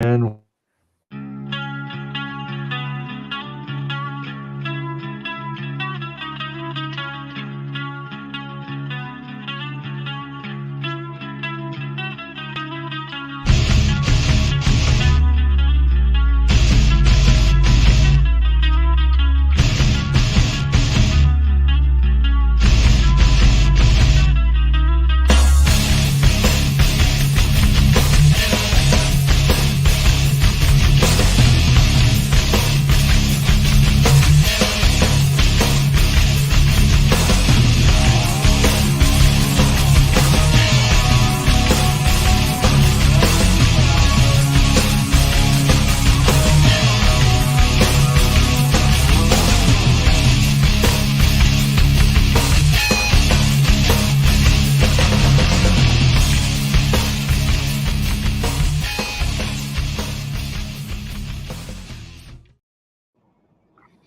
And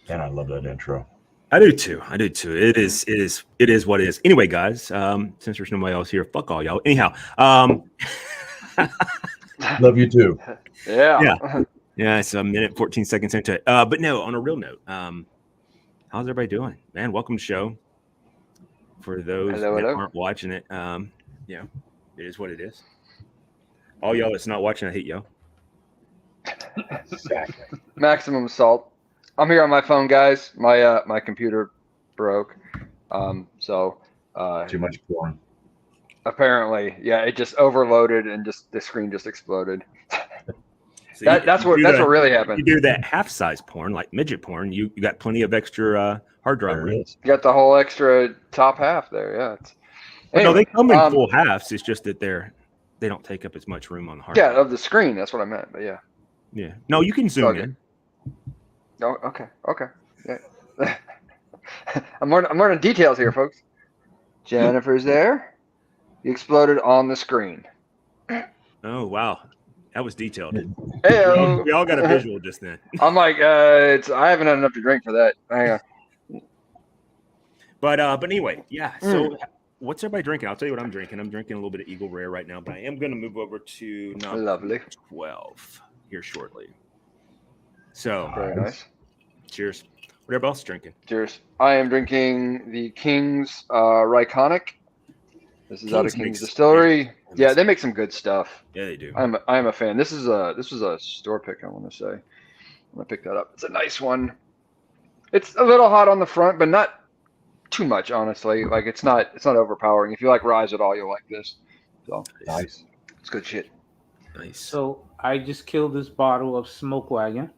I love that intro. I do too. It is what it is. Anyway, guys, since there's nobody else here, fuck all y'all. Anyhow, Love you too. Yeah. It's a minute 14 seconds into it. But no, on a real note, how's everybody doing? Man, welcome to the show. For those that aren't watching it, it is what it is. All y'all that's not watching, I hate y'all. Exactly. Maximum assault. I'm here on my phone, guys. My computer broke. So Too much porn. Apparently, yeah, it just overloaded and the screen just exploded. So that's what really happened. You do that half-size porn, like midget porn. You got plenty of extra hard drive room. You got the whole extra top half there. Yeah. Anyway, no, they come in full halves. It's just that they don't take up as much room on the hard drive. Yeah, of the screen. That's what I meant. But yeah. Yeah. No, you can zoom in. Oh, okay. Yeah. I'm learning details here, folks. Jennifer's there. You exploded on the screen. Oh wow, that was detailed. Hey-o. We all got a visual just then. I'm like, I haven't had enough to drink for that. Hang on. But anyway, yeah. So what's everybody drinking? I'll tell you what I'm drinking. I'm drinking a little bit of Eagle Rare right now, but I am going to move over to Lovely 12 here shortly. So very nice. Cheers. What everybody else drinking? Cheers. I am drinking the King's Ryconic. This is out of King's Distillery. Yeah, they make some good stuff. Yeah, they do. I'm a fan. This was a store pick, I want to say. I'm gonna pick that up. It's a nice one. It's a little hot on the front, but not too much, honestly. Like it's not overpowering. If you like rye at all, you'll like this. So nice. It's good shit. Nice. So I just killed this bottle of Smoke Wagon.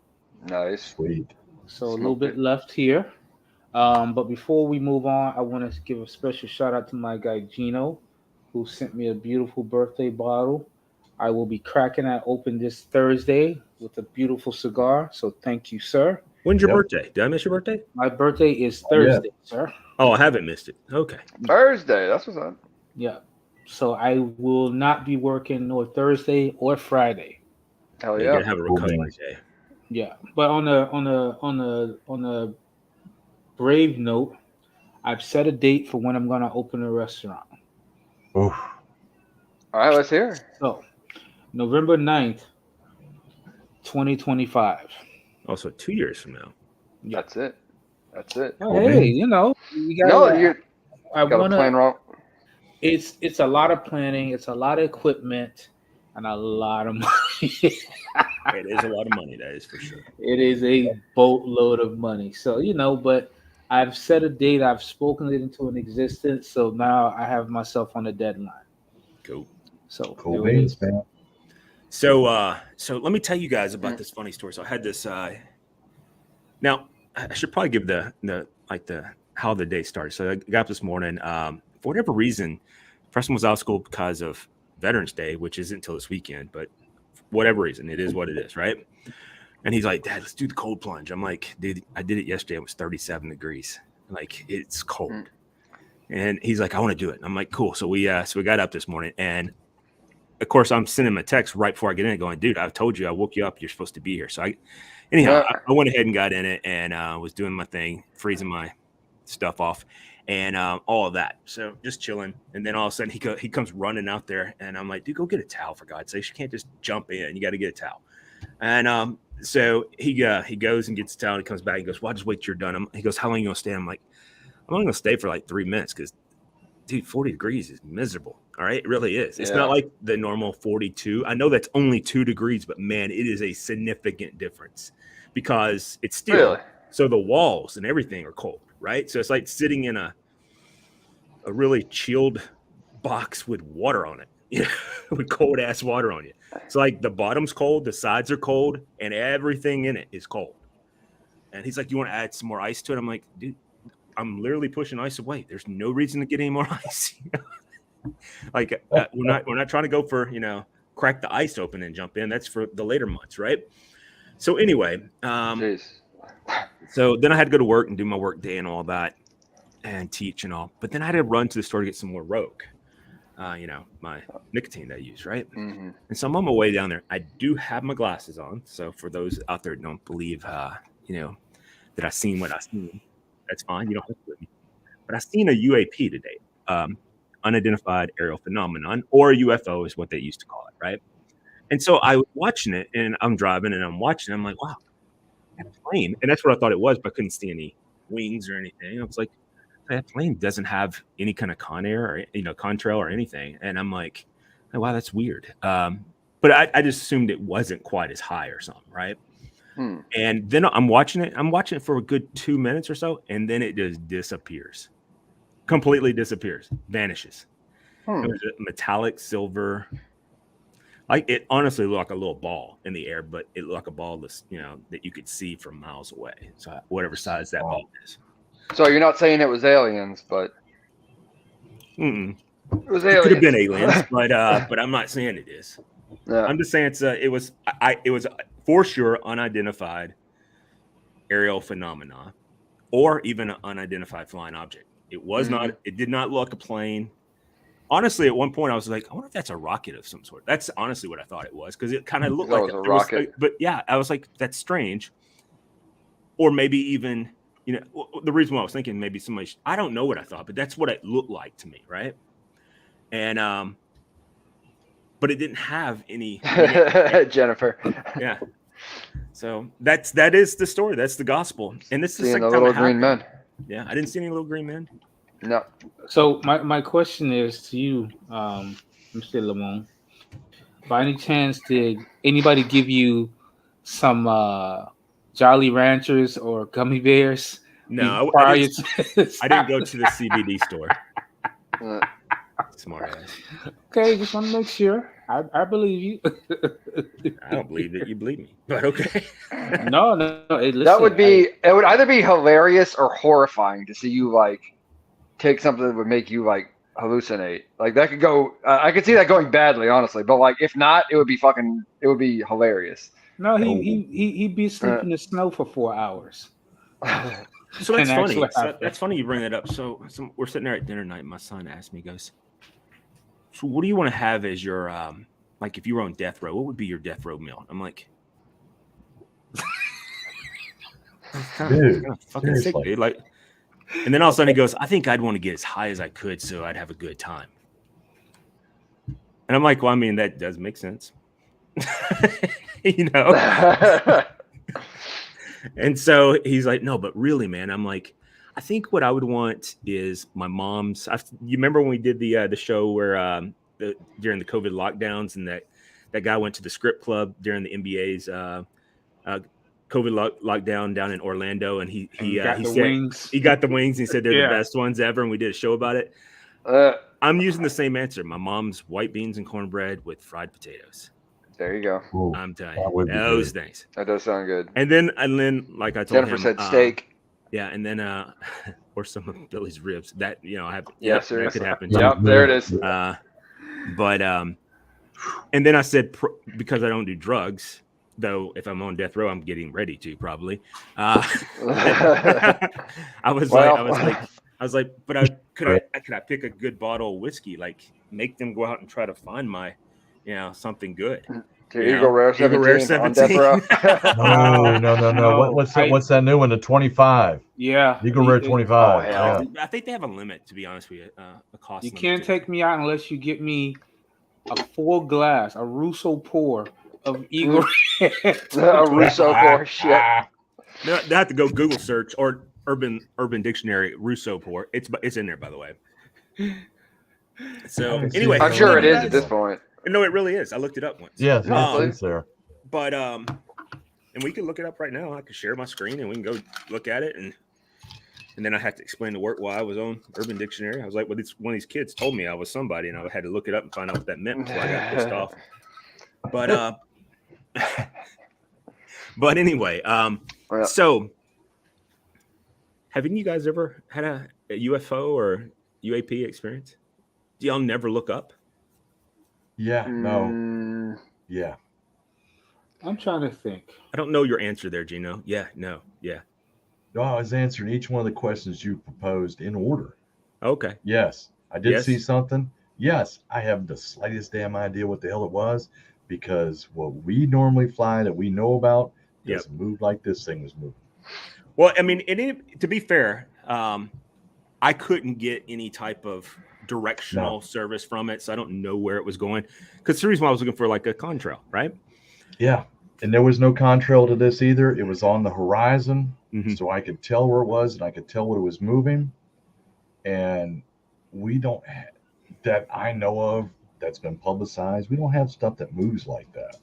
Nice. Sweet. So a little bit left here. But before we move on, I want to give a special shout out to my guy Gino, who sent me a beautiful birthday bottle. I will be cracking that open this Thursday with a beautiful cigar. So thank you, sir. When's your birthday? Did I miss your birthday? My birthday is Thursday, sir. Oh, I haven't missed it. Okay. Thursday. That's what's up. Yeah. So I will not be working nor Thursday or Friday. Hell yeah. You're gonna have a recovery day. Yeah. But on a brave note, I've set a date for when I'm gonna open a restaurant. Oof. All right, let's hear. So November 9th, 2025. Also 2 years from now. Yeah. That's it. Oh, hey, you got I got to plan wrong. It's a lot of planning, it's a lot of equipment, and a lot of money. It is a lot of money, that is for sure. It is a boatload of money. So, but I've set a date, I've spoken it into an existence, so now I have myself on a deadline. Cool. So cool beans, man. So let me tell you guys about this funny story. So I had this now I should probably give the how the day started. So I got up this morning. For whatever reason, Preston was out of school because of Veterans Day, which isn't until this weekend, but for whatever reason, it is what it is, right? And he's like, Dad, let's do the cold plunge. I'm like, dude, I did it yesterday. It was 37 degrees. Like, it's cold. And he's like, I want to do it. And I'm like, cool. So we got up this morning, and of course I'm sending him a text right before I get in it going, dude, I told you, I woke you up. You're supposed to be here. So I went ahead and got in it and was doing my thing, freezing my stuff off and all of that. So just chilling. And then all of a sudden he comes running out there, and I'm like, dude, go get a towel for God's sake. You can't just jump in. You got to get a towel. And so he goes and gets the towel. He comes back. He goes, "Well, I'll just wait till you're done." He goes, "How long are you gonna stay?" I'm like, "I'm only gonna stay for like 3 minutes because, dude, 40 degrees is miserable. All right, it really is. It's not like the normal 42. I know that's only 2 degrees, but man, it is a significant difference because it's steel. So the walls and everything are cold, right? So it's like sitting in a really chilled box with water on it, with cold ass water on you. It's like the bottom's cold, the sides are cold, and everything in it is cold." And he's like, "You want to add some more ice to it?" I'm like, "Dude, I'm literally pushing ice away. There's no reason to get any more ice." Like we're not trying to go for, crack the ice open and jump in. That's for the later months, right? So anyway, so then I had to go to work and do my work day and all that and teach and all. But then I had to run to the store to get some more Rogue, my nicotine that I use, right? Mm-hmm. And so I'm on my way down there. I do have my glasses on. So for those out there who don't believe, that I seen what I seen, that's fine. You don't have to believe me. But I seen a UAP today, unidentified aerial phenomenon, or UFO is what they used to call it, right? And so I was watching it, and I'm driving, and I'm watching it. I'm like, wow, that plane. And that's what I thought it was, but I couldn't see any wings or anything. I was like, that plane doesn't have any kind of contrail or anything. And I'm like, oh, wow, that's weird. But I just assumed it wasn't quite as high or something, right? And then I'm watching it for a good 2 minutes or so, and then it just disappears. Completely disappears, vanishes. It was a metallic silver. Like, it honestly looked like a little ball in the air, but it looked like a ball that's, that you could see from miles away. So whatever size that ball is. So you're not saying it was aliens, but it was aliens. It could have been aliens, but I'm not saying it is. Yeah. I'm just saying it was for sure unidentified aerial phenomena, or even an unidentified flying object. It was not. It did not look like a plane. Honestly, at one point I was like, I wonder if that's a rocket of some sort. That's honestly what I thought it was, because it kind of looked like a rocket. But yeah, I was like, that's strange. Or maybe even, the reason why I was thinking maybe somebody. I don't know what I thought, but that's what it looked like to me, right? And but it didn't have any. Jennifer. Yeah. So that is the story. That's the gospel. And this is seeing the little green men. Yeah, I didn't see any little green men. No. So my question is to you, Mr. Lamont. By any chance, did anybody give you some Jolly Ranchers or gummy bears? No, I didn't go to the CBD store. Smart ass. Okay, just want to make sure. I believe you. I don't believe that you believe me, but okay. No. Hey, listen, it would either be hilarious or horrifying to see you like take something that would make you like hallucinate. Like that could go. I could see that going badly, honestly. But like if not, it would be hilarious. No, he'd be sleeping in the snow for 4 hours. So that's funny. That's funny you bring that up. So we're sitting there at dinner night. And my son asked me, he goes, "So what do you want to have as your like if you were on death row? What would be your death row meal?" I'm like, dude, fucking sick, dude. Like, and then all of a sudden he goes, "I think I'd want to get as high as I could so I'd have a good time." And I'm like, well, I mean, that does make sense. And so he's like, "No, but really, man." I'm like, I think what I would want is my mom's. You remember when we did the show where during the COVID lockdowns, and that guy went to the script club during the NBA's COVID lockdown down in Orlando, and he said wings. He got the wings. And he said they're the best ones ever, and we did a show about it. I'm using the same answer. My mom's white beans and cornbread with fried potatoes. There you go. Ooh, I'm telling you, those things. That does sound good. And then, like I told Jennifer him, said steak. Yeah, and then or some of Billy's ribs. That I have. Yeah, that could happen. Yep, there it is. But and then I said because I don't do drugs, though, if I'm on death row, I'm getting ready to probably. I was like, but could I pick a good bottle of whiskey? Like, make them go out and try to find my, something good. Eagle Rare 17 on death row. No. What's that new one? The 25. Yeah. Eagle Rare 25. Yeah. I think they have a limit, to be honest with you. A cost. You can't take me out unless you get me a full glass, a Russo pour of Eagle. Russo pore shit. No, they have to go Google search or Urban Dictionary Russo pore. It's in there, by the way. So anyway, I'm sure it is guys, at this point. No, it really is. I looked it up once. Yes, it's there. But and we can look it up right now. I can share my screen and we can go look at it, and then I had to explain to work why I was on Urban Dictionary. I was like, well, one of these kids told me I was somebody, and I had to look it up and find out what that meant before I got pissed off. But but anyway, so haven't you guys ever had a UFO or UAP experience? Do y'all never look up? Yeah, no. Yeah. I'm trying to think. I don't know your answer there, Gino. Yeah, no, yeah. No, I was answering each one of the questions you proposed in order. Okay. Yes, I did see something. Yes, I have the slightest damn idea what the hell it was, because what we normally fly that we know about doesn't move like this thing was moving. Well, I mean, to be fair, I couldn't get any type of directional service from it, so I don't know where it was going. Because the reason why I was looking for like a contrail, right? Yeah, and there was no contrail to this either. It was on the horizon, so I could tell where it was and I could tell what it was moving. And we don't have, that I know of, that's been publicized. We don't have stuff that moves like that.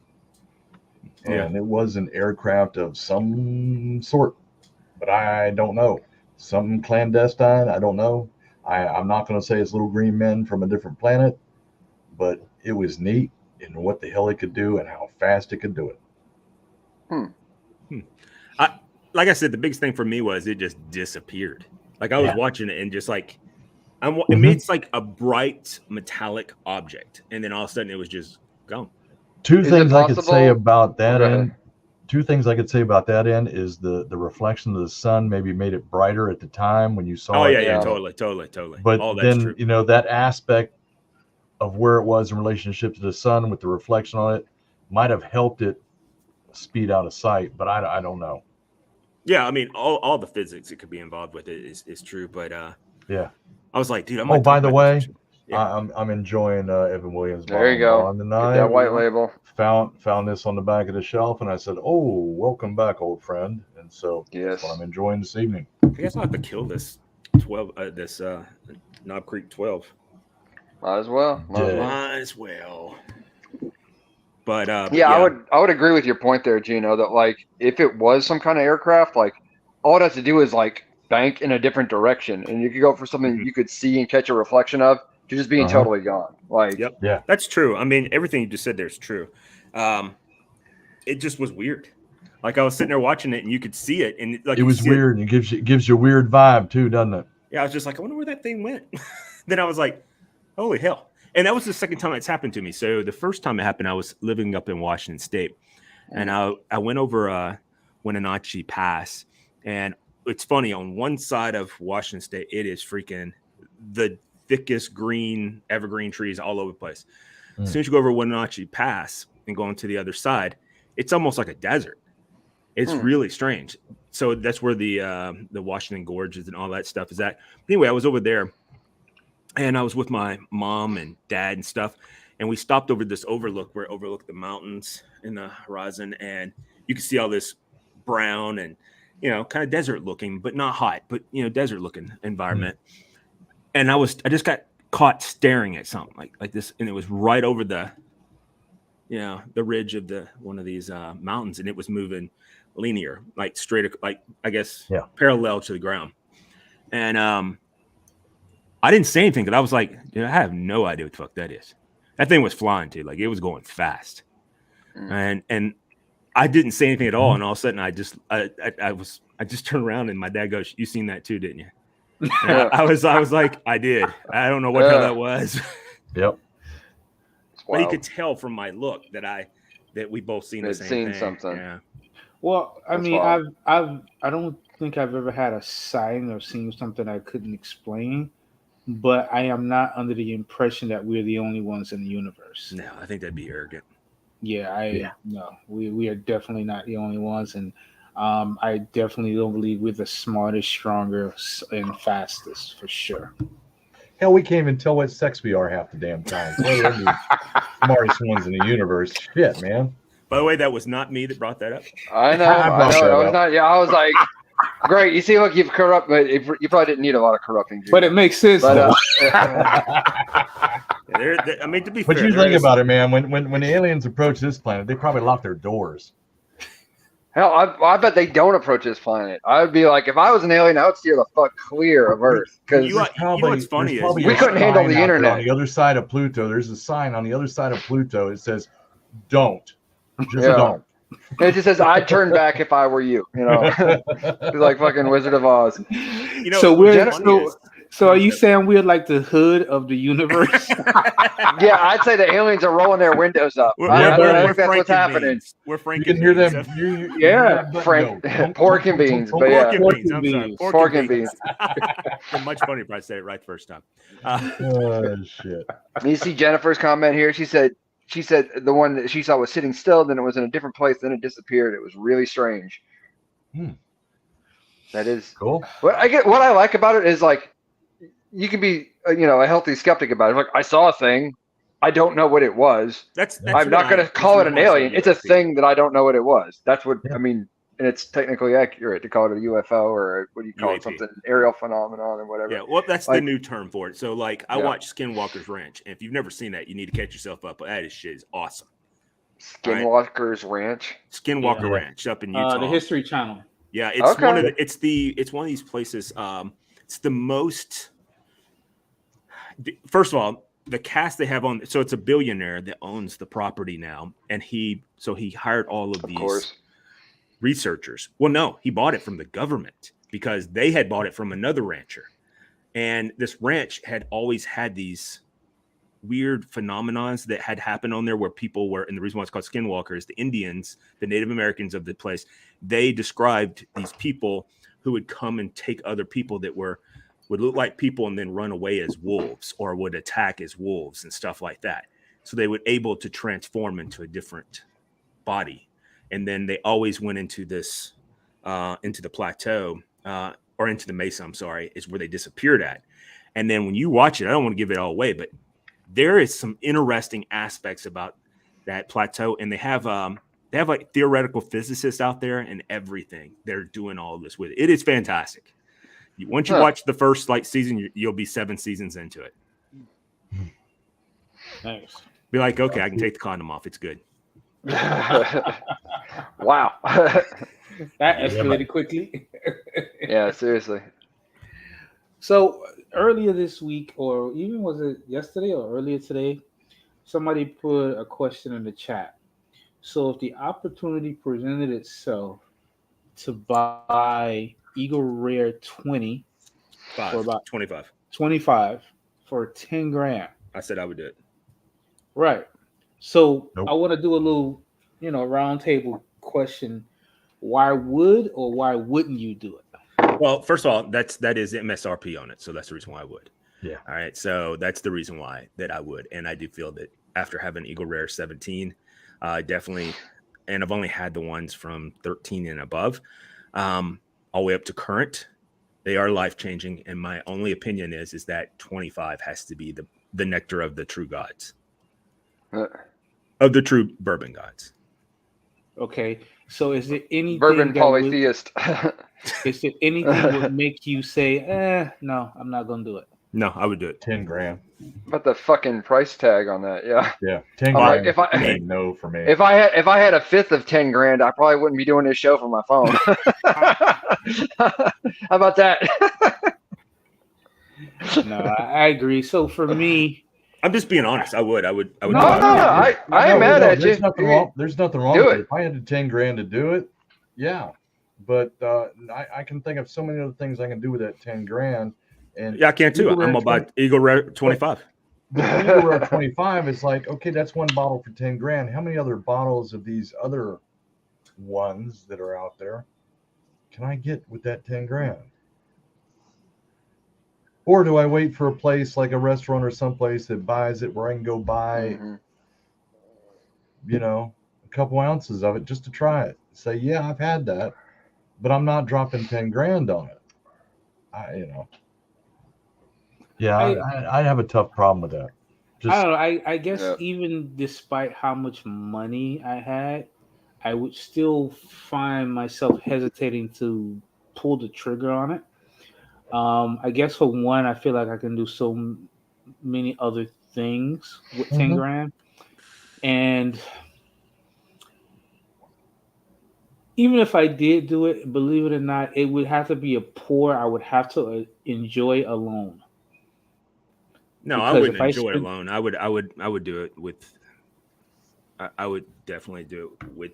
And it was an aircraft of some sort, but I don't know. Something clandestine, I don't know. I'm not going to say it's little green men from a different planet, but it was neat in what the hell it could do and how fast it could do it. Like I said, the biggest thing for me was it just disappeared. Like I was watching it and just like, I mean, it's like a bright metallic object, and then all of a sudden it was just gone. Two things I could say about that end. Two things I could say about that end is the reflection of the sun maybe made it brighter at the time when you saw it. Yeah, totally. But all then, true. You know, that aspect of where it was in relationship to the sun with the reflection on it might have helped it speed out of sight, but I don't know. Yeah, I mean, all the physics that could be involved with it is true, but yeah, I was like, dude, by the way, I'm enjoying Evan Williams. There you go. On tonight. Get that white label. Found this on the back of the shelf, and I said, "Oh, welcome back, old friend." And so that's what I'm enjoying this evening. I guess I'll have to kill this 12, this Knob Creek 12. Might as well. Might as well. But I would agree with your point there, Gino, that like if it was some kind of aircraft, like all it has to do is like bank in a different direction, and you could go for something you could see and catch a reflection of to just being totally gone. Like, yeah, that's true. I mean, everything you just said there is true. It just was weird. Like I was sitting there watching it, and you could see it, and like it was weird, and it gives you a weird vibe too, doesn't it? Yeah, I was just like, I wonder where that thing went. Then I was like, holy hell. And that was the second time it's happened to me. So the first time it happened, I was living up in Washington State, and I went over Wenatchee Pass, and it's funny, on one side of Washington State, it is freaking the thickest green evergreen trees all over the place. As soon as you go over Wenatchee Pass and go onto the other side, it's almost like a desert. It's really strange. So that's where the Washington Gorges and all that stuff is at. But anyway, I was over there, and I was with my mom and dad and stuff, and we stopped over this overlook where it overlooked the mountains in the horizon, and you could see all this brown and, you know, kind of desert looking, but not hot, but, you know, desert looking environment. And I just got caught staring at something like this, and it was right over the, you know, the ridge of one of these mountains, and it was moving linear, like straight, like I guess parallel to the ground. And I didn't say anything because I was like, dude, I have no idea what the fuck that is. That thing was flying too, like it was going fast, and I didn't say anything at all. And all of a sudden, I just turned around, and my dad goes, "You seen that too, didn't you?" I was like, I did. I don't know what the hell that was. Yep. But he could tell from my look that we both seen the same thing. Something. Yeah. Well, I mean, I don't think I've ever had a sighting or seen something I couldn't explain, but I am not under the impression that we're the only ones in the universe. No, I think that'd be arrogant. No, we are definitely not the only ones, and I definitely don't believe we're the smartest, strongest, and fastest for sure. Hell, we can't even tell what sex we are half the damn time. We're the smartest ones in the universe. Shit, man. By the way, that was not me that brought that up. I know. I brought that I was up. not. Yeah, I was like, great. You see, look, you've corrupt, but you probably didn't need a lot of corrupting. But it makes sense. But, I mean, to be But fair, you think about it, man. When the aliens approach this planet, they probably lock their doors. hell, I bet they don't approach this planet. I would be like, if I was an alien, I would steer the fuck clear of Earth because You know what's funny is we couldn't handle the internet. On the other side of Pluto, there's a sign on the other side of Pluto. It says, "Don't, just don't." It just says, "I'd turn back if I were you." You know, it's like fucking Wizard of Oz. You know, so we're so are you saying we're like the hood of the universe? Yeah, I'd say the aliens are rolling their windows up. I think that's what's happening. We're You can hear them. Pork and beans, but yeah, pork and beans. I'm sorry, pork and beans. Much funnier if I said it right the first time. Oh shit! You see Jennifer's comment here. She said the one that she saw was sitting still, then it was in a different place, then it disappeared. It was really strange. That is cool. What I like about it is like you can be a healthy skeptic about it. Like I saw a thing, I don't know what it was. That's I'm not going to call it an alien. It's a thing that I don't know what it was. That's what I mean. And it's technically accurate to call it a UFO or what do you call UAP. it? Something aerial phenomenon or whatever. Yeah, well, that's the new term for it. So, like, I watch Skinwalker's Ranch, and if you've never seen that, you need to catch yourself up. That shit is awesome. Skinwalker's Ranch. Skinwalker Ranch up in Utah. The History Channel. Yeah, it's one of it's one of these places. It's the most. First of all, the cast they have on. So it's a billionaire that owns the property now, and he hired all of these researchers. Well, no, he bought it from the government because they had bought it from another rancher, and this ranch had always had these weird phenomenons that had happened on there where people were, and the reason why it's called Skinwalkers, the Indians, the Native Americans of the place, they described these people who would come and take other people that would look like people and then run away as wolves or would attack as wolves and stuff like that. So they were able to transform into a different body. And then they always went into this, into the plateau or into the mesa, I'm sorry, is where they disappeared at. And then when you watch it, I don't want to give it all away, but there is some interesting aspects about that plateau. And they have like theoretical physicists out there and everything. They're doing all of this with it. It is fantastic. Once you watch the first season, you'll be 7 seasons into it. Nice. Be like, okay, I can take the condom off. It's good. Wow. That escalated quickly. Yeah, seriously. So earlier this week, or even was it yesterday or earlier today, somebody put a question in the chat. So if the opportunity presented itself to buy Eagle Rare 20 for about 25 for 10 grand, I said I would do it. Right. So I want to do a little, round table question. Why would or why wouldn't you do it? Well, first of all, that is MSRP on it, so that's the reason why I would. Yeah. All right. So that's the reason why that I would, and I do feel that after having Eagle Rare 17, definitely, and I've only had the ones from 13 and above, all the way up to current. They are life changing, and my only opinion is that 25 has to be the nectar of the true gods, of the true bourbon gods. Okay. So is there anything bourbon polytheist? Is there anything that would make you say, no, I'm not gonna do it? No, I would do it. 10 grand. But the fucking price tag on that, yeah. Yeah, 10 grand. If I no for me. If I had a fifth of 10 grand, I probably wouldn't be doing this show from my phone. How about that? No, I agree. So for me, I'm just being honest. I would. No, I ain't mad at you. There's nothing wrong Do with it. it. If I had the 10 grand to do it, yeah. But I can think of so many other things I can do with that 10 grand. And yeah, I can too. I'm about Eagle Rare 25. But Eagle Rare 25 is like, okay, that's one bottle for 10 grand. How many other bottles of these other ones that are out there can I get with that 10 grand? Or do I wait for a place like a restaurant or someplace that buys it where I can go buy, a couple ounces of it just to try it? Say, yeah, I've had that, but I'm not dropping 10 grand on it. I have a tough problem with that. I don't know. I guess even despite how much money I had, I would still find myself hesitating to pull the trigger on it. I guess for one, I feel like I can do many other things with 10 Mhm. grand. And even if I did do it, believe it or not, it would have to be a pour I would have to enjoy alone. No, I Because wouldn't if I enjoy it spend, alone. I would do it with. I would definitely do it with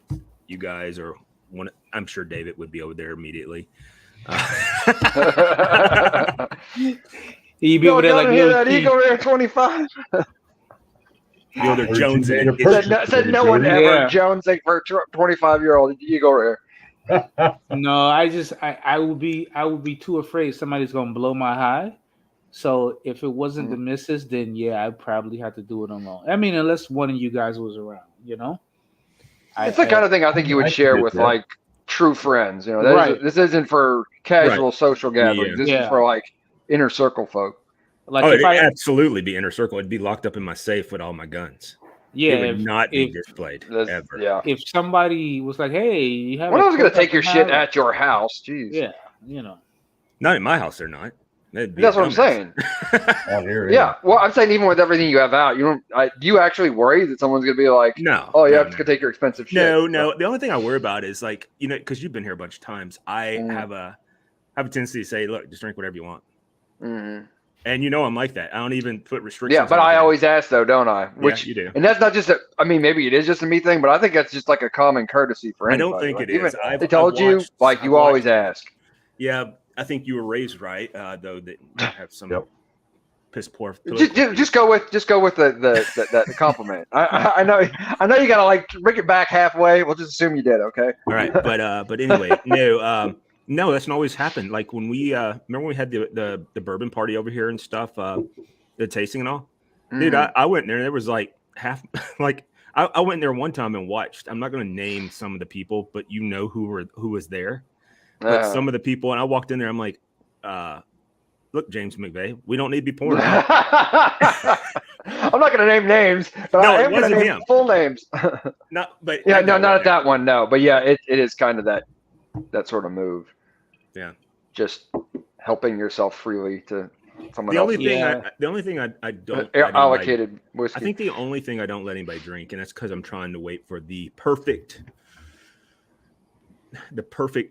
you guys or one. I'm sure David would be over there immediately. you'd be Yo, over there like Donna, hear little that Keith. Eagle Rare 25? Be over there Heard you Jonesing made a it. purchase. Said no one Jody. ever Yeah. jonesing for a 25-year-old Eagle Rare. No, I would be too afraid somebody's gonna blow my high. So if it wasn't the missus, then yeah, I'd probably have to do it alone. I mean, unless one of you guys was around, you know. It's the kind of thing I think you would I can share get with that. like true friends. You know, Right. this isn't for casual social gatherings. Yeah. This is Yeah. for like inner circle folk. Like Oh, if it'd I absolutely be inner circle. It'd be locked up in my safe with all my guns. yeah It would not be if displayed This, ever. yeah. if somebody was like, hey, you have When a I was gonna clip I take your can shit have? at your house, jeez. Yeah, you know. Not in my house. They're not. That'd be That's a what I'm saying. dumbass. Out here, Yeah. Well, I'm saying even with everything you have out, do you actually worry that someone's gonna be like, No. oh, you no, have no. to take your expensive shit? No. The only thing I worry about is like, because you've been here a bunch of times. I have a tendency to say, look, just drink whatever you want. Mm-hmm. And I'm like that. I don't even put restrictions. Yeah, but on I things. always ask though, don't I? Which you do. And that's not just maybe it is just a me thing, but I think that's just like a common courtesy for I anybody. don't think like, it even is. they told you, like you always ask. Yeah, I think you were raised right, though that you have some Yep. piss poor. Just go with the compliment. I know you gotta like bring it back halfway. We'll just assume you did, okay? All right, but anyway, no, that's not always happened. Like when we remember when we had the bourbon party over here and stuff, the tasting and all. Dude, I went there and there was like half like I went there one time and watched. I'm not going to name some of the people, but who was there. But some of the people, and I walked in there, I'm like, look, James McVeigh, we don't need to be pouring out. I'm not going to name names, but No, I it am going to wasn't name him. full names. Yeah, not at that one, no. But yeah, it is kind of that sort of move. Yeah. Just helping yourself freely to someone The else. only thing I don't allocated whiskey. I think the only thing I don't let anybody drink, and that's because I'm trying to wait for the perfect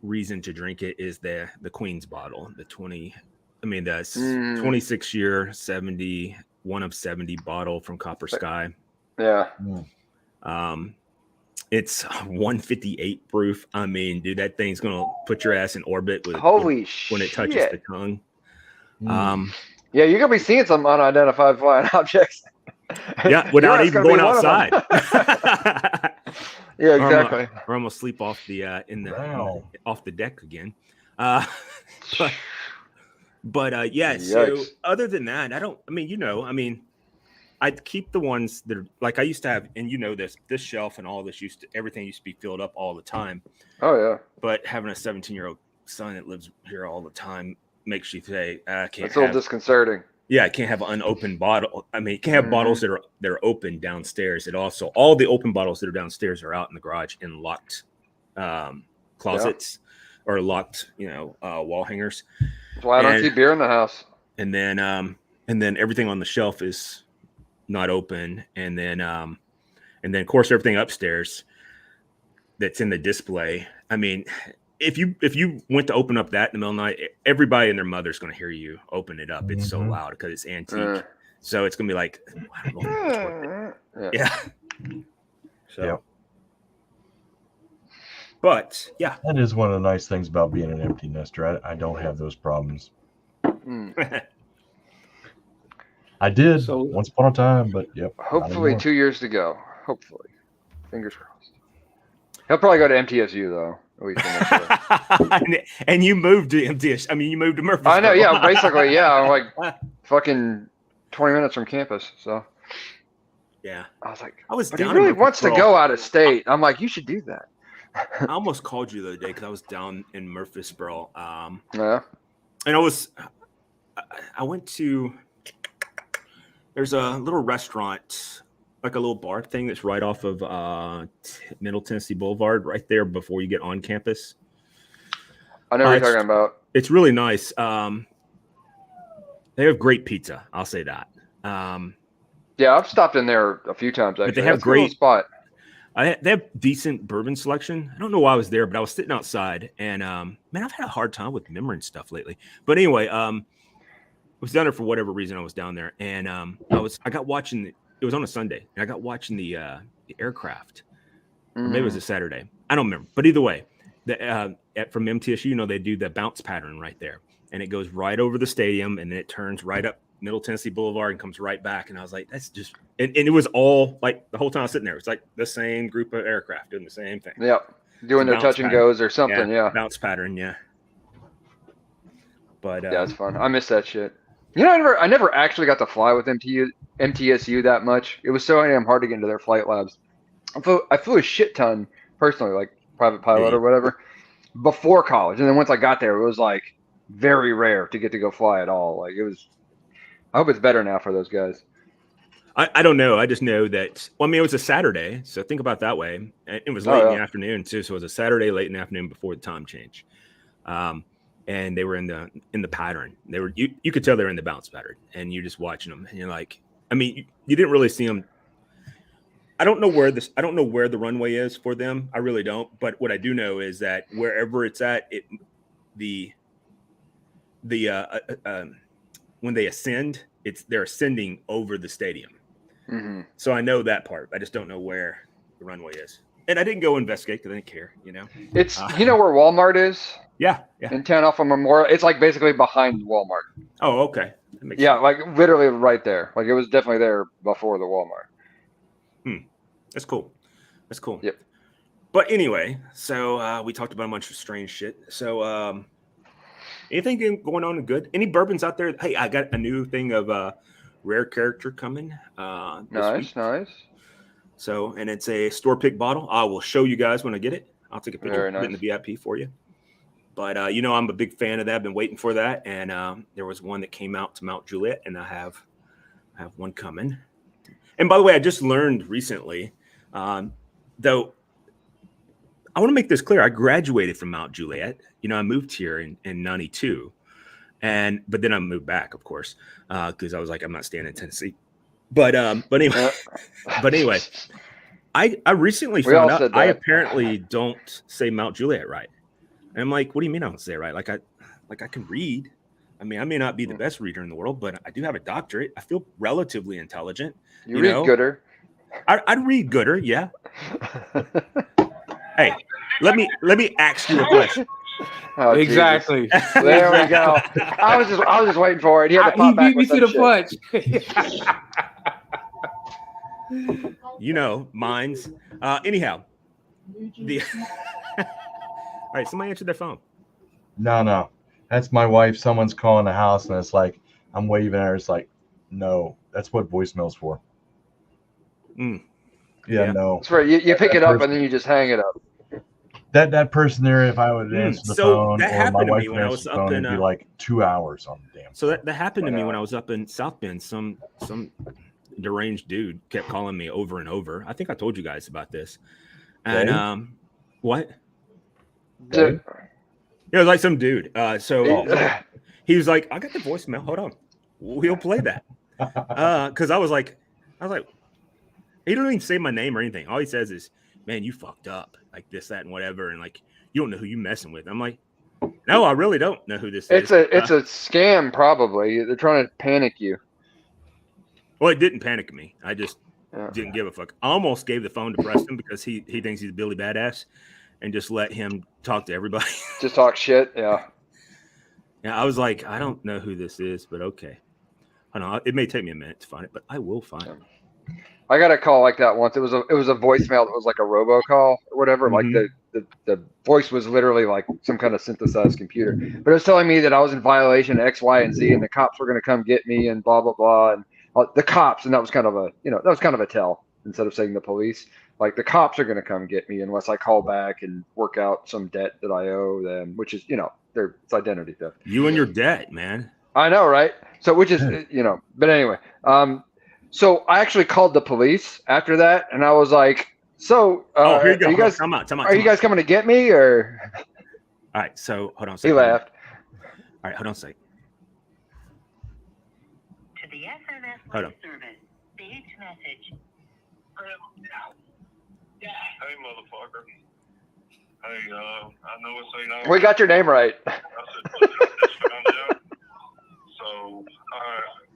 reason to drink it, is the Queen's bottle, the 26 year 70 1 of 70 bottle from Copper Sky. Yeah. It's 158 proof. I mean, dude, that thing's gonna put your ass in orbit when it touches the tongue. Yeah, you're gonna be seeing some unidentified flying objects. Yeah, without even going outside. Yeah, exactly. Or almost sleep off the off the deck again. But yeah. So other than that, I'd keep the ones that are like I used to have, and this shelf and all this everything used to be filled up all the time. Oh yeah. But having a 17-year-old son that lives here all the time makes you say, I can't. It's a little disconcerting. Yeah, I can't have an unopened bottle. I mean, you can't have bottles that are open downstairs. It also, all the open bottles that are downstairs are out in the garage in locked closets or locked, wall hangers. That's why I don't keep beer in the house. And then everything on the shelf is not open. And then of course everything upstairs that's in the display. I mean, if you went to open up that in the middle of the night, everybody and their mother's going to hear you open it up. It's so loud because it's antique. So it's going to be like, I don't know. Yeah. So, but yeah, that is one of the nice things about being an empty nester. I don't have those problems. I did once upon a time, but hopefully 2 years to go. Hopefully, fingers crossed. He'll probably go to MTSU though. And you moved to MTSU. I mean, you moved to Murfreesboro. I know. Yeah, basically. Yeah, I'm like fucking 20 minutes from campus. So yeah, I was like, but he really wants to go out of state. I'm like, you should do that. I almost called you the other day because I was down in Murfreesboro. Yeah. And I went to. There's a little restaurant like a little bar thing that's right off of Middle Tennessee Boulevard, right there before you get on campus. I know what you're talking about. It's really nice. They have great pizza. I'll say that. Yeah, I've stopped in there a few times actually. But they have That's a great spot. They have decent bourbon selection. I don't know why I was there, but I was sitting outside, and man, I've had a hard time with remembering stuff lately. But anyway, I was down there for whatever reason. I was down there, and I got watching. It was on a Sunday, and I got watching the aircraft. Or maybe it was a Saturday. I don't remember. But either way, from MTSU, they do the bounce pattern right there, and it goes right over the stadium, and then it turns right up Middle Tennessee Boulevard and comes right back. And I was like, that's just, and it was all like the whole time I was sitting there, it's like the same group of aircraft doing the same thing. Yep. Doing their touch and goes or something. Yeah. Bounce pattern. Yeah. But yeah, it's fun. I miss that shit. I never actually got to fly with MTSU that much. It was so damn hard to get into their flight labs. I flew a shit ton personally, like private pilot or whatever, before college. And then once I got there, it was like very rare to get to go fly at all. Like it was, I hope it's better now for those guys. I don't know. I just know that, well, I mean, it was a Saturday. So think about it that way. It was late in the afternoon too. So it was a Saturday late in the afternoon before the time change. And they were in the pattern. They were, you could tell they were in the bounce pattern, and you're just watching them, and you're like, I mean, you didn't really see them. I don't know where the runway is for them. I really don't. But what I do know is that wherever it's at, when they ascend, they're ascending over the stadium. Mm-hmm. So I know that part. I just don't know where the runway is. And I didn't go investigate because I didn't care. It's where Walmart is. Yeah. In town off of Memorial. It's like basically behind Walmart. Oh, okay. That makes sense. Sense. Like literally right there. Like it was definitely there before the Walmart. That's cool. Yep. But anyway, so we talked about a bunch of strange shit. So anything going on good? Any bourbons out there? Hey, I got a new thing of rare character coming. Nice. So, and it's a store pick bottle. I will show you guys when I get it. I'll take a picture of it in the VIP for you. But I'm a big fan of that. I've been waiting for that, and there was one that came out to Mount Juliet, and I have one coming. And by the way, I just learned recently, though, I want to make this clear. I graduated from Mount Juliet. I moved here in 92, but then I moved back, of course, because I was like, I'm not staying in Tennessee. But anyway, I recently found out I apparently don't say Mount Juliet right. And I'm like, what do you mean I don't say it right? Like I can read. I mean, I may not be the best reader in the world, but I do have a doctorate. I feel relatively intelligent. You read gooder. I read gooder, yeah. Hey, let me ask you a question. Oh, exactly. There we go. I was just waiting for it. He had to pop back with beat me to the punch. Mine's. Anyhow, all right, somebody answered their phone. No. That's my wife. Someone's calling the house, and it's like, I'm waving at her. It's like, no, that's what voicemail's for. Yeah, no. That's right. You pick it up, and then you just hang it up. That person there, if I would answer the phone, that or my happened to wife me would when I answer was the up phone, in. it'd be like 2 hours on the damn. So that happened to me when I was up in South Bend. Some deranged dude kept calling me over and over. I think I told you guys about this. And what? Dude. It was like some dude. He was like, I got the voicemail. Hold on. We'll play that. Because I was like, he don't even say my name or anything. All he says is, man, you fucked up. Like this, that, and whatever. And like, you don't know who you messing with. I'm like, no, I really don't know who this is. It's a scam, probably. They're trying to panic you. Well, it didn't panic me. I just didn't give a fuck. I almost gave the phone to Preston because he thinks he's Billy Badass, and just let him talk to everybody. Just talk shit, yeah. Yeah, I was like, I don't know who this is, but okay. I know it may take me a minute to find it, but I will find it. I got a call like that once. It was a voicemail that was like a robocall or whatever. Mm-hmm. Like the voice was literally like some kind of synthesized computer. But it was telling me that I was in violation of X, Y, and Z, and the cops were going to come get me, and blah blah blah. And the cops, and that was kind of a tell instead of saying the police. Like the cops are going to come get me unless I call back and work out some debt that I owe them, which is it's identity theft. You and your debt, man. I know, right? So which is but anyway, So I actually called the police after that, and I was like, "So, Here you go. are you guys, Time out. are you guys coming to get me?" Or All right. So hold on a he second. laughed. All right. Hold on a second. To the SMS Hold on. service, each message. Hey, motherfucker. Hey, I know it's 8 hours. We got your name right. I said, look, I just found out. So,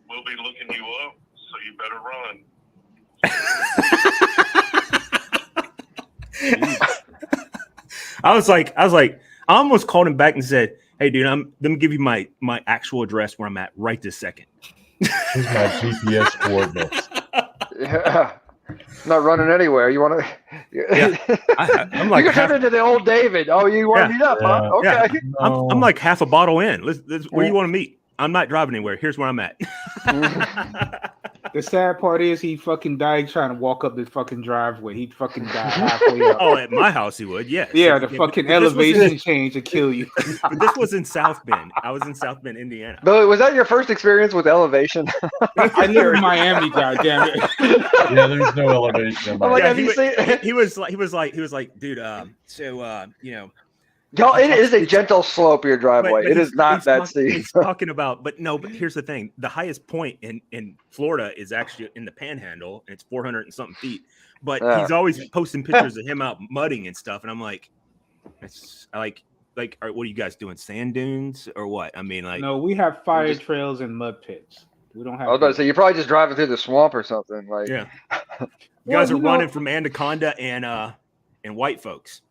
we'll be looking you up, so you better run. I was like, I almost called him back and said, "Hey, dude, let me give you my actual address where I'm at right this second." Here's my GPS coordinates. Yeah. Not running anywhere. You want to? Yeah. I'm like you can turn into the old David. Oh, you want to meet up, huh? Okay. Yeah. No. I'm like half a bottle in. Where you want to meet? I'm not driving anywhere. Here's where I'm at. The sad part is he fucking died trying to walk up the fucking driveway. He fucking died halfway up. Oh, at my house he would. Yes. Yeah, the fucking but this was elevation change to kill you. But this was in South Bend. I was in South Bend, Indiana. Billy, was that your first experience with elevation? I live in Miami, goddammit. Yeah, there's no elevation in I'm like, my have you seen? He was like, dude, you know, Y'all, it is a gentle slope your driveway. but It is not that steep. He's talking about, but here's the thing: the highest point in Florida is actually in the Panhandle, and it's 400 and something feet. But he's always posting pictures of him out mudding and stuff, and I'm like, it's like, what are you guys doing? Sand dunes or what? I mean, like, No, we have fire trails and mud pits. We don't have. I was about to say you're probably just driving through the swamp or something. Like, yeah, you guys are running from Anaconda and white folks.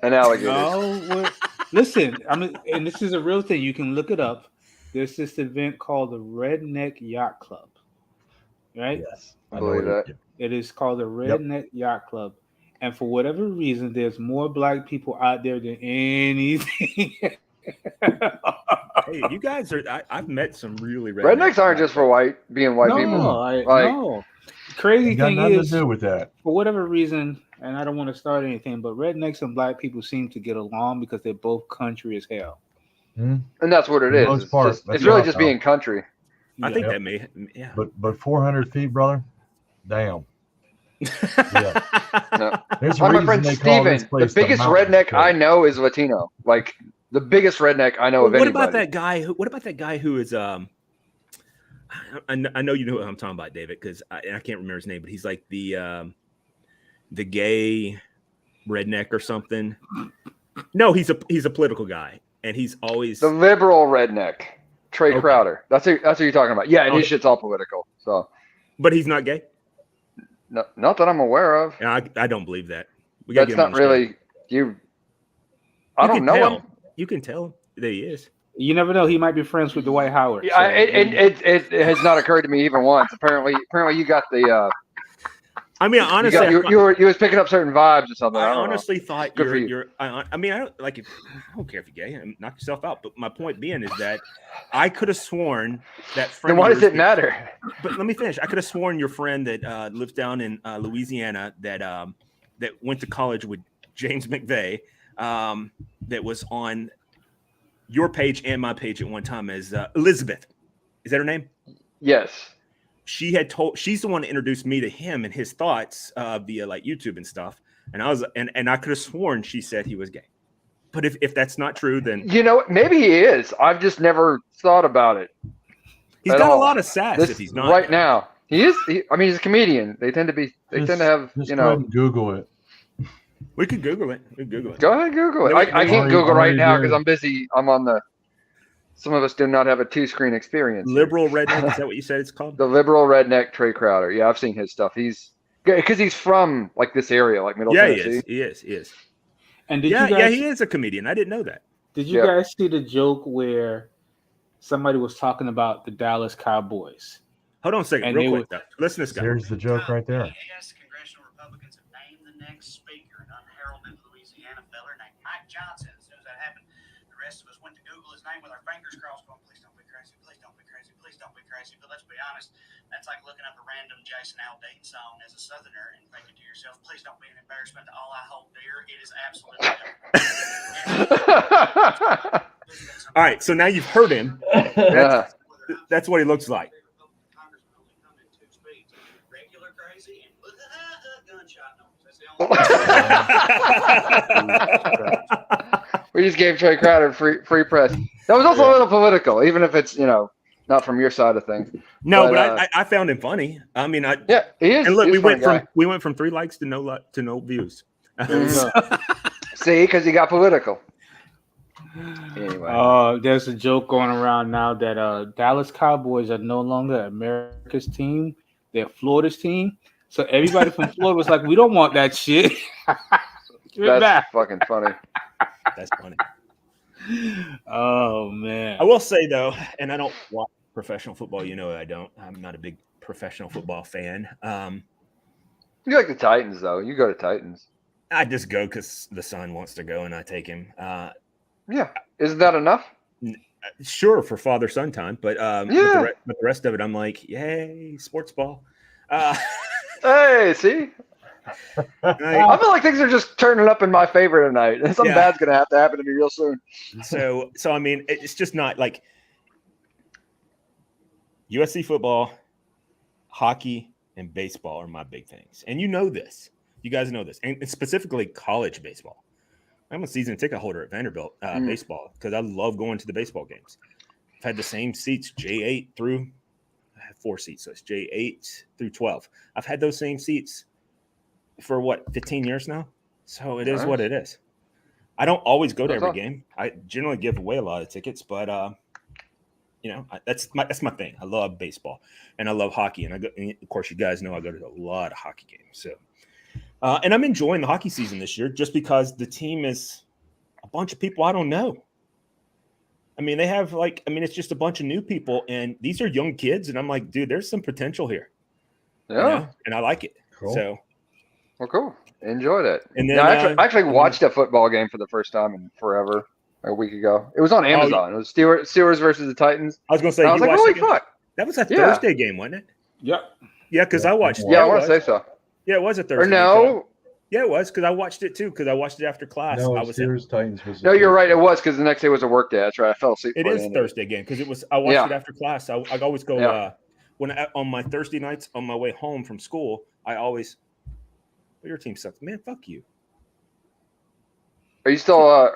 and alligators. No, listen. And this is a real thing. You can look it up. There's this event called the Redneck Yacht Club, right? Yes, I believe that. It is called the Redneck Yacht Club, and for whatever reason, there's more black people out there than anything. Hey, you guys are. I've met some really Rednecks aren't just for being white people. No. Crazy thing is, to do with that. for whatever reason, and I don't want to start anything, but rednecks and black people seem to get along because they're both country as hell. And that's what it For the is. most It's, part, just, that's it's really what I just felt. being country. I think that may, yeah. But 400 feet, brother, damn. Yeah. No. There's a One of my reason friends, they call this Steven, the place biggest mountain redneck state. I know is Latino. Like the biggest redneck I know of What anybody. about that guy? What about that guy who is I know you know what I'm talking about, David, because I can't remember his name, but he's like the gay redneck or something. No, he's a political guy, and he's always The liberal redneck, Trey Crowder. That's who you're talking about. Yeah, and his shit's all political. So, but he's not gay. no, not that I'm aware of. And I don't believe that. We gotta That's get him on not the show. really you. I You don't can know tell. him. You can tell that he is. You never know; he might be friends with Dwight Howard. Yeah, it has not occurred to me even once. Apparently, you got the. I mean, honestly, you was picking up certain vibes or something. I I don't know. honestly thought Good for you. I mean, I don't care if you're gay. Knock yourself out. But my point being is that I could have sworn that friend. Then why of does yours- it matter? But let me finish. I could have sworn your friend that lives down in Louisiana that went to college with James McVeigh, that was on your page and my page at one time as Elizabeth. Is that her name? Yes. She's the one that introduced me to him and his thoughts via like YouTube and stuff. And I could have sworn she said he was gay. But if that's not true, then Maybe he is. I've just never thought about it. he's at got all. a lot of sass if he's not right now. He is. I mean, he's a comedian. They tend to be. They tend to have. Just go ahead and Google it. We could Google it. Go ahead, Google it. No, I can't Google already right now did. because I'm busy. I'm on the. Some of us do not have a 2-screen experience. Liberal redneck. Is that what you said it's called? The liberal redneck Trey Crowder. Yeah, I've seen his stuff. He's because he's from like this area, like Middle Yeah, Tennessee. he is. And did Yeah, you guys, he is a comedian. I didn't know that. Did you guys see the joke where somebody was talking about the Dallas Cowboys? Hold on a second, And real they quick. Though. Listen to this guy. There's the joke right there. Yes, congressional Republicans have named the next speaker, an unheralded Louisiana feller named Mike Johnson. As soon as that happened, the rest of us went to Google his name with our fingers crossed, going, please don't be crazy, please don't be crazy, please don't be crazy. But let's be honest, that's like looking up a random Jason Aldean song as a Southerner and thinking to yourself, please don't be an embarrassment to all I hold dear. It is absolutely All right, so now you've heard him. That's what he looks like. We just gave Trey Crowder free press. That was also a little political, even if it's not from your side of things. No, but I found him funny. I mean, he is. And look, we went from 3 likes to no views. See, because he got political. Anyway, there's a joke going around now that Dallas Cowboys are no longer America's team; they're Florida's team. So everybody from Florida was like, "We don't want that shit." That's fucking funny. That's funny. Oh man! I will say though, and I don't watch professional football. I don't. I'm not a big professional football fan. You like the Titans though? You go to Titans. I just go because the son wants to go, and I take him. Yeah, isn't that enough? Sure, for father-son time, but with the rest of it, I'm like, yay, sports ball. Hey, see, I feel like things are just turning up in my favor tonight. Something bad's gonna have to happen to me real soon. So I mean, it's just not like USC football, hockey, and baseball are my big things, and this. You guys know this, and specifically college baseball. I'm a season ticket holder at Vanderbilt baseball because I love going to the baseball games. I've had the same seats, J8 through – I have 4 seats, so it's J8 through 12. I've had those same seats for, 15 years now? So it is what it is. I don't always go to every game. I generally give away a lot of tickets, but that's my thing. I love baseball, and I love hockey. And of course, you guys know I go to a lot of hockey games, so – and I'm enjoying the hockey season this year just because the team is a bunch of people I don't know. I mean, they have it's just a bunch of new people, and these are young kids, and I'm like, dude, there's some potential here. Yeah. And I like it. Cool. So, well, cool. Enjoy that. And then I actually watched a football game for the first time in forever a week ago. It was on Amazon. It was Steelers versus the Titans. I was going to say, I was like, holy fuck. That was a Thursday game, wasn't it? Yep. Yeah, because I watched it. Yeah, I want to say so. Yeah, it was a Thursday. Or no. Yeah, it was because I watched it too because I watched it after class. No, I was Steelers Titans was. No, you're right. It was because the next day was a work day. That's right. I fell asleep. It is Thursday game because it was. I watched it after class. I always go on my Thursday nights on my way home from school. I always. Well, your team sucks, man. Fuck you. Are you still?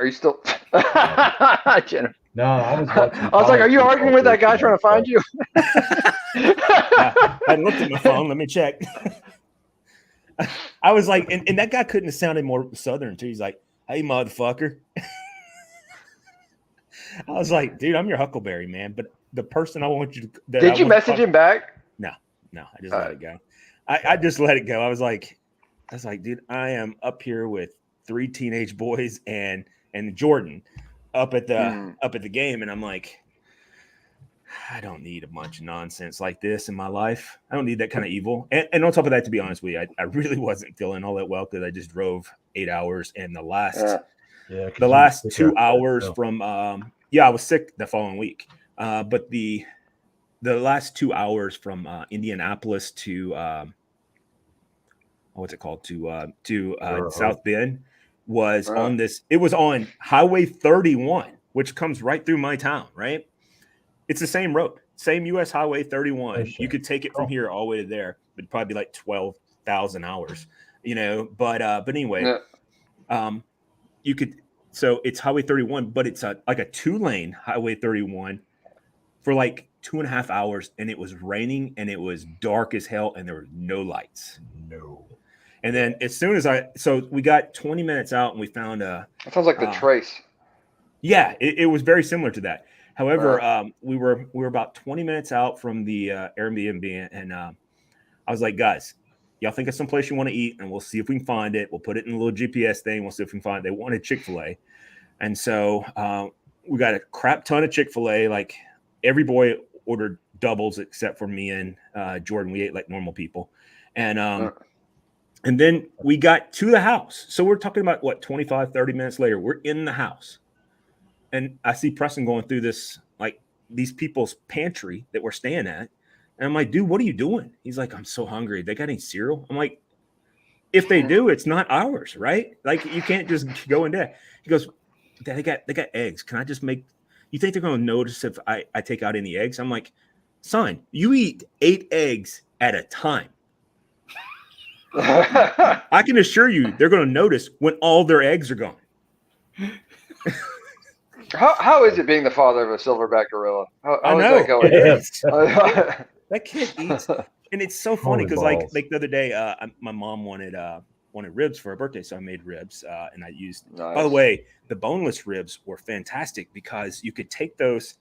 Jennifer. No, I was watching. I was like, are you arguing with that guy trying to find you? I hadn't looked at my phone. Let me check. I was like, and that guy couldn't have sounded more Southern too. He's like, "Hey, motherfucker." I was like, "Dude, I'm your Huckleberry, man." But the person I want you to did you message him back? No, I just let it go. I just let it go. I was like, dude, I am up here with 3 teenage boys and Jordan up at the game, and I'm like, I don't need a bunch of nonsense like this in my life. I don't need that kind of evil. And on top of that, to be honest with you, I really wasn't feeling all that well because I just drove 8 hours, and the last 2 hours from I was sick the following week. But the last 2 hours from Indianapolis to what's it called to South Bend was on this. It was on Highway 31, which comes right through my town, right? It's the same road, same U.S. Highway 31. You could take it from here all the way to there, but it'd probably be like 12,000 hours, But anyway, you could. So it's Highway 31, but it's like a 2-lane Highway 31 for like 2.5 hours, and it was raining and it was dark as hell, and there were no lights. No. And then as soon as we got 20 minutes out, and we found That sounds like the Trace. Yeah, it was very similar to that. However, we were about 20 minutes out from the Airbnb, and I was like, guys, y'all think of some place you want to eat, and we'll see if we can find it. We'll put it in a little GPS thing. We'll see if we can find it. They wanted Chick-fil-A. And so we got a crap ton of Chick-fil-A. Like every boy ordered doubles except for me and Jordan. We ate like normal people. And then we got to the house. So we're talking about 25, 30 minutes later, we're in the house. And I see Preston going through this, like these people's pantry that we're staying at. And I'm like, dude, what are you doing? He's like, I'm so hungry. They got any cereal? I'm like, if they do, it's not ours, right? Like you can't just go in there. He goes, Dad, they got eggs. Can I just make, you think they're going to notice if I take out any eggs? I'm like, son, you eat 8 eggs at a time. I can assure you, they're going to notice when all their eggs are gone. How is it being the father of a silverback gorilla? How I is know that going? it is. That kid eats, and it's so funny Holy because balls. like the other day, my mom wanted ribs for her birthday, so I made ribs, and I used. Nice. By the way, the boneless ribs were fantastic because you could take those,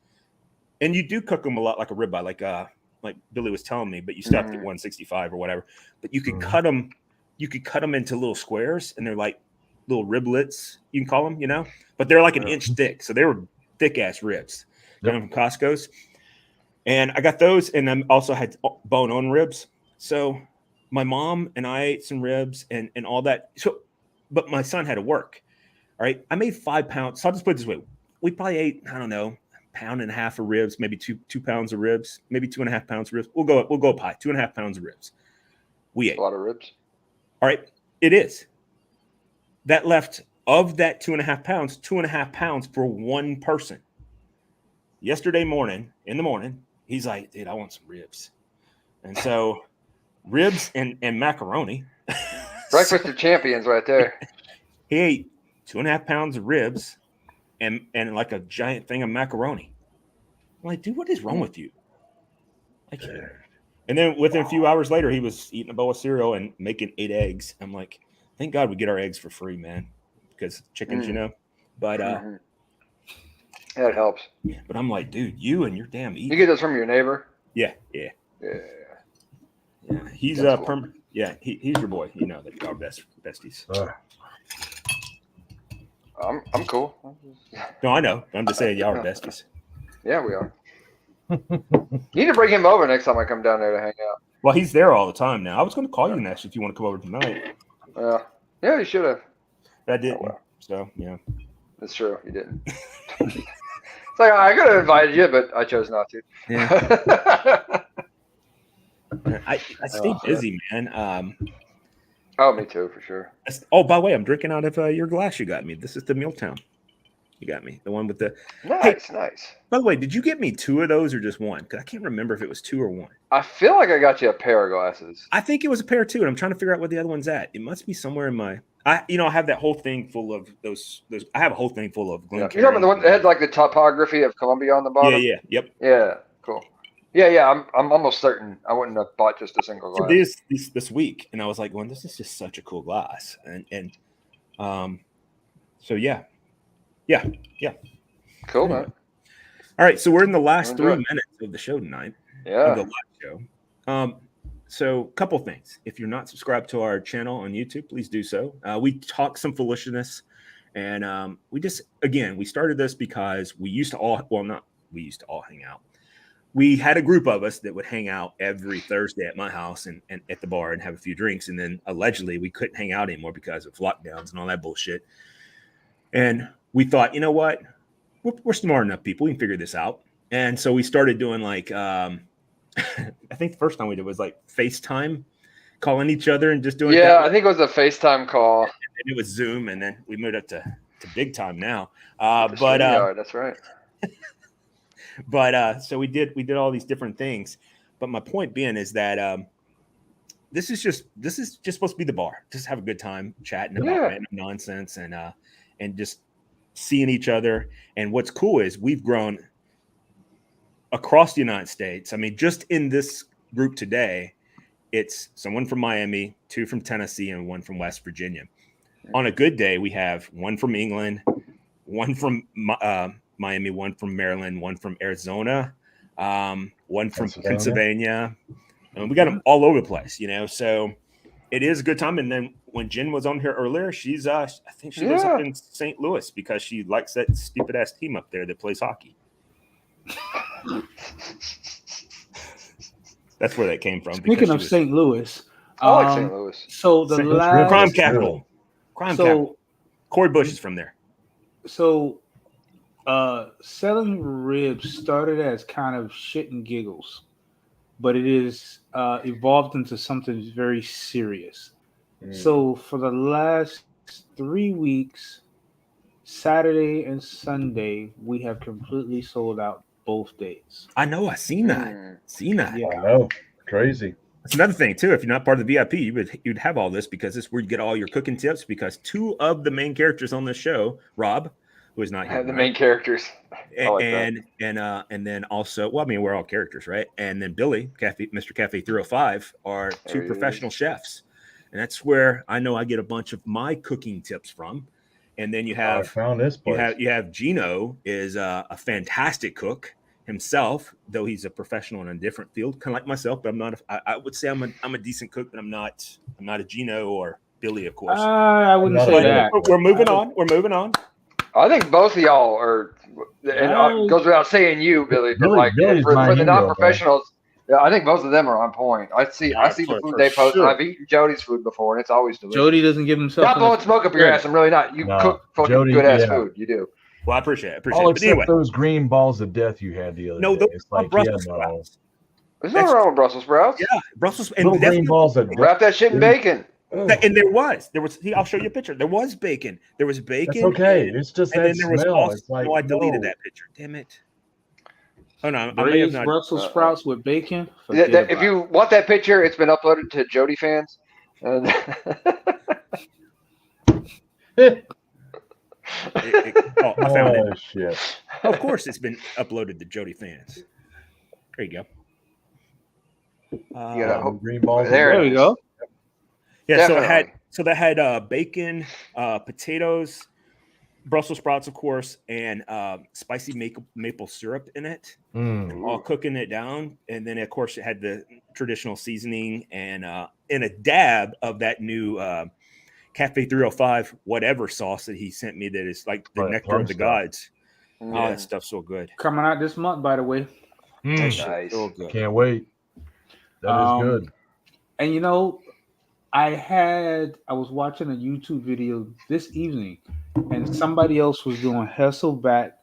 and you do cook them a lot like a ribeye, like Billy was telling me, but you stopped at 165 or whatever. But you could cut them. You could cut them into little squares, and they're like little riblets. You can call them, but they're like an inch thick, so they were thick ass ribs, coming from Costco's. And I got those, and I also had bone-on ribs. So my mom and I ate some ribs and all that. So, but my son had to work. All right, I made 5 pounds. So I'll just put it this way: we probably ate, I don't know, 1.5 pounds of ribs, maybe 2 pounds of ribs, maybe 2.5 pounds of ribs. We'll go up high, 2.5 pounds of ribs. We ate a lot of ribs. All right, it is. That left of that 2.5 pounds, 2.5 pounds for one person. Yesterday morning, in the morning, he's like, dude, I want some ribs. And so ribs and macaroni. Breakfast of champions right there. He ate 2.5 pounds of ribs and like a giant thing of macaroni. I'm like, dude, what is wrong with you? Like, and then within a few hours later, he was eating a bowl of cereal and making 8 eggs. I'm like, thank God we get our eggs for free, man. Because chickens, But yeah, it helps. But I'm like, dude, you and your damn eating. You get those from your neighbor? Yeah. He's cool. He's your boy. You know that our besties. I'm cool. No, I know. I'm just saying y'all are besties. Yeah, we are. You need to bring him over next time I come down there to hang out. Well, he's there all the time now. I was going to call you next if you want to come over tonight. Yeah, you should have. I didn't. Oh, well. So yeah, that's true. You didn't. It's like I could have invited you, but I chose not to. Yeah. I stay busy, man. Oh, me too, for sure. Oh, by the way, I'm drinking out of your glass you got me. This is the Milltown. You got me. The one with the nice. By the way, did you get me 2 of those or just one? Because I can't remember if it was 2 or 1. I feel like I got you a pair of glasses. I think it was a pair too, and I'm trying to figure out where the other one's at. It must be somewhere in my. I have that whole thing full of those. I have a whole thing full of Glen. You're talking about the one that had like the topography of Columbia on the bottom. Yep. Yeah, cool. Yeah. I'm almost certain I wouldn't have bought just a single glass. This week, and I was like, "Well, this is just such a cool glass," and so yeah. Cool, man. All right, so we're in the last 3 minutes of the show tonight. Yeah. Of the live show. So a couple things. If you're not subscribed to our channel on YouTube, please do so. We talk some foolishness, and we started this because we used to all hang out. We had a group of us that would hang out every Thursday at my house and at the bar and have a few drinks. And then allegedly we couldn't hang out anymore because of lockdowns and all that bullshit. And we thought, you know what? We're smart enough people. We can figure this out. And so we started doing like, I think the first time we did was like FaceTime, calling each other and just doing. Yeah, I think it was a FaceTime call. And it was Zoom, and then we moved up to big time now. That's right. But so we did all these different things. But my point being is that this is just supposed to be the bar. Just have a good time chatting about random nonsense and just seeing each other. And what's cool is we've grown across the United States. I mean, just in this group today, it's someone from Miami, 2 from Tennessee, and 1 from West Virginia. On a good day, we have 1 from England, 1 from Miami, 1 from Maryland, 1 from Arizona, 1 from Pennsylvania. And we got them all over the place, so it is a good time. And then when Jen was on here earlier, she's I think she lives up in St. Louis because she likes that stupid ass team up there that plays hockey. That's where that came from. Speaking of St. Louis, I like St. Louis. So the last crime capital. Capital. Corey Bush is from there. So selling ribs started as kind of shit and giggles, but it is evolved into something very serious. So for the last 3 weeks, Saturday and Sunday, we have completely sold out both days. I know. I seen that. Yeah. I know. Crazy. That's another thing too. If you're not part of the VIP, you'd have all this because this is where you get all your cooking tips. Because two of the main characters on this show, Rob, who is not here, The main characters. I like that. and then also, well, I mean, we're all characters, right? And then Billy, Mr. Cafe 305, are two professional chefs, and that's where I know I get a bunch of my cooking tips from. And then you have I found this place. you have Gino is a fantastic cook himself, though he's a professional in a different field, kind of like myself. But I'm not. I would say I'm a decent cook, but I'm not a Gino or Billy, of course. I wouldn't say that. We're moving on. We're moving on. I think both of y'all are, and it goes without saying you, Billy, but Billy's for my the hero, non-professionals, yeah, I think both of them are on point. I see the food they post, and I've eaten Jody's food before, and it's always delicious. Jody doesn't give himself. Not blowing smoke up your ass. I'm really not. You cook fucking good ass food. You do. Well, I appreciate it. All But except anyway, those green balls of death you had the other no, day. those It's are like, Brussels yeah, no. sprouts. There's nothing wrong with Brussels sprouts. Yeah, Brussels and Little green balls of death. Wrap that shit in bacon. And there was. I'll show you a picture. There was bacon. There was bacon. That's okay. It's just and that then there was smell. also, It's like, I deleted that picture. Damn it. Oh no, I may have Braised not. Brussels sprouts with bacon. If you want that picture, it's been uploaded to Jody fans. And I found it. Shit. Of course, it's been uploaded to Jody fans. There you go. Green balls. There you go. Yeah, Definitely. so that had bacon, potatoes, Brussels sprouts, of course, and spicy maple syrup in it. All cooking it down, and then of course it had the traditional seasoning and a dab of that new Cafe 305 whatever sauce that he sent me. That is like the nectar of the gods. Oh, that stuff's so good. Coming out this month, by the way. Nice. So good. Can't wait. That is good. And you know, I was watching a YouTube video this evening, and somebody else was doing Hasselback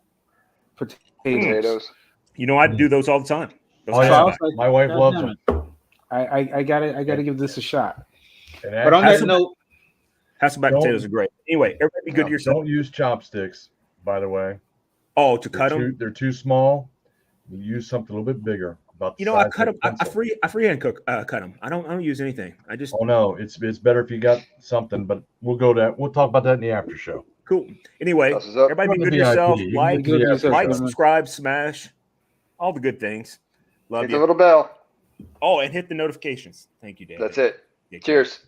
potatoes. You know, I do those all the time. Oh, yeah. Like, my wife loves them. I gotta give this a shot. But on that note, Hasselback potatoes are great. Anyway, everybody be good to yourself. Don't use chopsticks, by the way. Oh, to cut them? They're too small. You use something a little bit bigger. I cut them. I freehand cut them. I don't use anything. I just. Oh no, it's better if you got something. But we'll talk about that in the after show. Cool. Anyway, everybody be good to yourself. Like, subscribe, smash, all the good things. Love you. Hit the little bell. Oh, and hit the notifications. Thank you, David. That's it. Cheers.